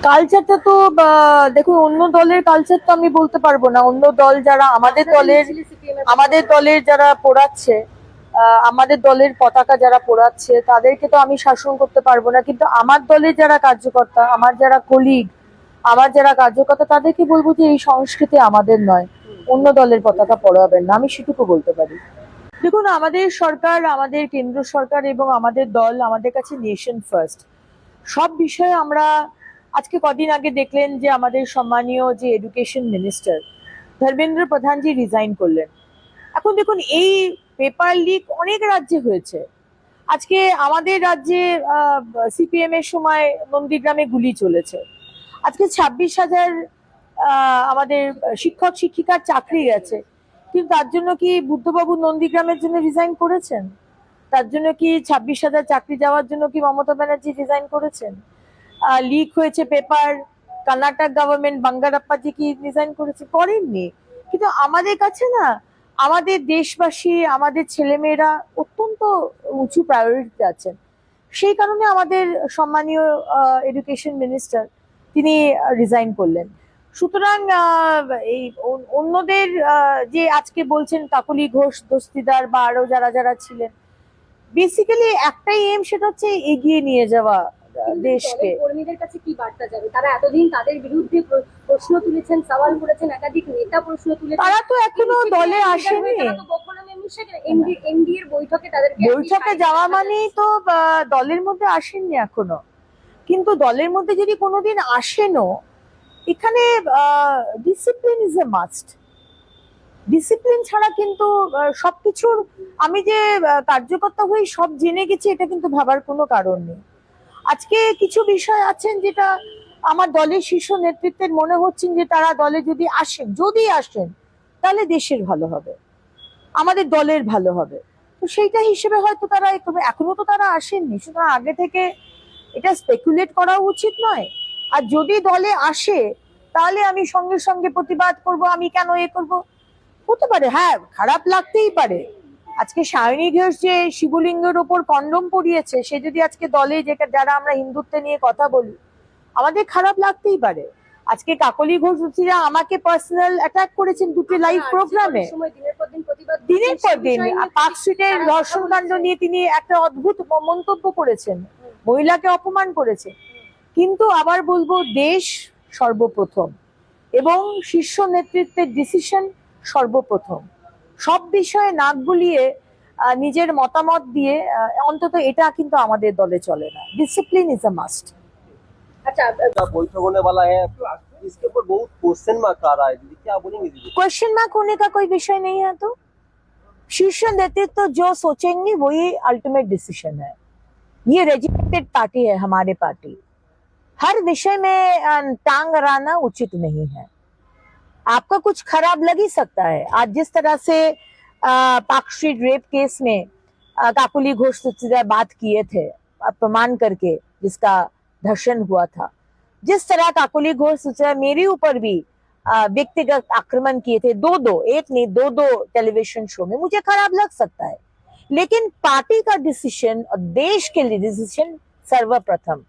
কালচারটা তো দেখুন, অন্য দলের কালচার তো আমি বলতে পারবো না। অন্য দল যারা আমাদের দলের যারা পোড়াচ্ছে, আমাদের দলের পতাকা যারা পোড়াচ্ছে, তাদেরকে তো আমি শাসন করতে পারবো না। কিন্তু আমার দলের যারা কার্যকর্তা, আমার যারা কলিগ, আমার যারা কার্যকর্তা, তাদেরকে বলবো যে এই সংস্কৃতি আমাদের নয়, অন্য দলের পতাকা পড়াবেন না, আমি সেটুকু বলতে পারি। দেখুন, আমাদের সরকার, আমাদের কেন্দ্র সরকার এবং আমাদের দল আমাদের কাছে নেশন ফার্স্ট। সব বিষয়ে আমরা আজকে কদিন আগে দেখলেন যে আমাদের সম্মানীয় যে education minister Dharmendra Pradhanji resign করলেন। এখন দেখুন, এই পেপার লিক অনেক রাজ্যে হয়েছে। আজকে আমাদের রাজ্যে সিপিএম এর সময় নন্দীগ্রামে গুলি চলেছে। আজকে 26,000 আমাদের শিক্ষক শিক্ষিকার চাকরি গেছে। কিন্তু তার জন্য কি বুদ্ধবাবু নন্দীগ্রামের জন্য রিজাইন করেছেন? তার জন্য কি 26,000 চাকরি যাওয়ার জন্য কি মমতা ব্যানার্জি রিজাইন করেছেন? লিক হয়েছে পেপার, কর্ণাটক গভর্নমেন্ট বাঙ্গারাপ্পাজি কি রিজাইন করেছে? করেননি। কিন্তু আমাদের কাছে না, আমাদের দেশবাসী, আমাদের ছেলেমেয়েরা অত্যন্ত উঁচু প্রায়োরিটিতে আছেন। সেই কারণে আমাদের সম্মানীয় এডুকেশন মিনিস্টার তিনি রিজাইন করলেন। সুতরাং এই অন্যদের যে আজকে বলছেন কাকলি ঘোষ দস্তিদার বা আরো যারা যারা ছিলেন, বেসিক্যালি একটাই এম, সেটা হচ্ছে এগিয়ে নিয়ে যাওয়া দেশকে। কর্মীদের কাছে কি বার্তা যাবে? তারা এতদিন তাদের বিরুদ্ধে প্রশ্ন তুলেছেন, সওয়াল করেছেন, একাধিক নেতা প্রশ্ন তুলেছেন, তারা তো এখনো দলে আসেনি। বৈঠকে যাওয়া মানেই তো দলের মধ্যে আসেননি এখনো। কিন্তু দলের মধ্যে যদি কোনোদিন আসেনও, এখানে discipline is a must. Discipline ছাড়া কিন্তু সবকিছুর, আমি যে কার্যকর্তা হয়ে সব জেনে গেছি এটা কিন্তু ভাবার কোনো কারণ নেই। আজকে কিছু বিষয় আছেন যেটা আমার দলের শীর্ষ নেতৃত্বের মনে হচ্ছেন যে তারা দলে যদি আসেন তাহলে দেশের ভালো হবে, আমাদের দলের ভালো হবে। তো সেইটা হিসেবে হয়তো তারা এখনো তো তারা আসেননি, সুতরাং আগে থেকে এটা স্পেকুলেট করা উচিত নয়। আর যদি দলে আসে তাহলে আমি সঙ্গে সঙ্গে প্রতিবাদ করব, আমি কেন করব, হতে পারে, হ্যাঁ খারাপ লাগতেই পারে। আজকে সায়নী ঘোষ যে শিবলিঙ্গের ওপর কন্ডম পরিয়েছে, সে যদি আজকে দলে, যেটা যারা আমরা হিন্দুত্ব নিয়ে কথা বলি, আমাদের খারাপ লাগতেই পারে। আজকে কাকলি ঘোষ আমাকে পার্সোনাল অ্যাটাক করেছেন দুটি লাইভ প্রোগ্রামে, দিনের পর দিন পার্ক স্ট্রিটের ধর্ষণ কাণ্ড নিয়ে তিনি একটা অদ্ভুত মন্তব্য করেছেন, মহিলাকে অপমান করেছে। কিন্তু আবার বলবো, দেশ সর্বপ্রথম এবং শীর্ষ নেতৃত্বের ডিসিশন সর্বপ্রথম। সব বিষয়ে নাক গলিয়ে নিজের মতামত দিয়ে অন্তত এটা কিন্তু আমাদের দলে চলে না। Discipline is a must. अच्छा, बैठक होने वाला है, इसके ऊपर बहुत क्वेश्चन मार्क आ रहा है दीदी, क्या बोलेंगे दीदी? क्वेश्चन मार्क होने का कोई विषय नहीं है। तो शीर्ष नेतृत्व जो सोचेंगे वही अल्टीमेट डिसीजन है। ये रेजिमेंटेड पार्टी है हमारे पार्टी, हर विषय में टांग अड़ाना उचित नहीं है। आपका कुछ खराब लग ही सकता है। आज जिस तरह से पार्क स्ट्रीट रेप केस में काकुली घोष से बात किए थे, अपमान करके जिसका धर्षण हुआ था, जिस तरह काकुली घोष मेरे ऊपर भी व्यक्तिगत आक्रमण किए थे, एक नहीं दो टेलीविजन शो में, मुझे खराब लग सकता है। लेकिन पार्टी का डिसीजन और देश के लिए डिसीजन सर्वप्रथम,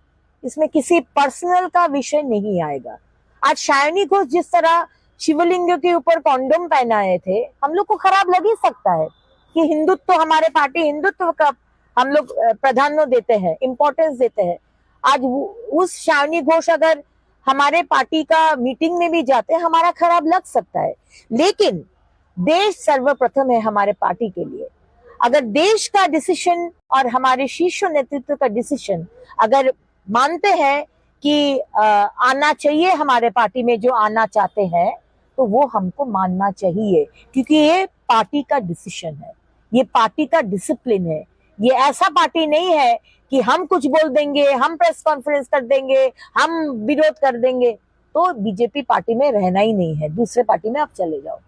इसमें किसी पर्सनल का विषय नहीं आएगा। आज सायनी घोष जिस तरह शिवलिंग के ऊपर कॉन्डोम पहनाए थे, हम लोग को खराब लग ही सकता है कि हिंदुत्व, हमारे पार्टी हिंदुत्व का हम लोग प्राधान्य देते हैं, इम्पोर्टेंस देते हैं। आज उस सायनी घोष अगर हमारे पार्टी का मीटिंग में भी जाते हैं, हमारा खराब लग सकता है। लेकिन देश सर्वप्रथम है हमारे पार्टी के लिए। अगर देश का डिसीजन और हमारे शीर्ष नेतृत्व का डिसीजन अगर मानते हैं कि आना चाहिए हमारे पार्टी में, जो आना चाहते हैं, तो वो हमको मानना चाहिए, क्योंकि ये पार्टी का डिसीजन है, ये पार्टी का डिसिप्लिन है। ये ऐसा पार्टी नहीं है कि हम कुछ बोल देंगे, हम प्रेस कॉन्फ्रेंस कर देंगे, हम विरोध कर देंगे तो बीजेपी पार्टी में रहना ही नहीं है, दूसरे पार्टी में आप चले जाओ।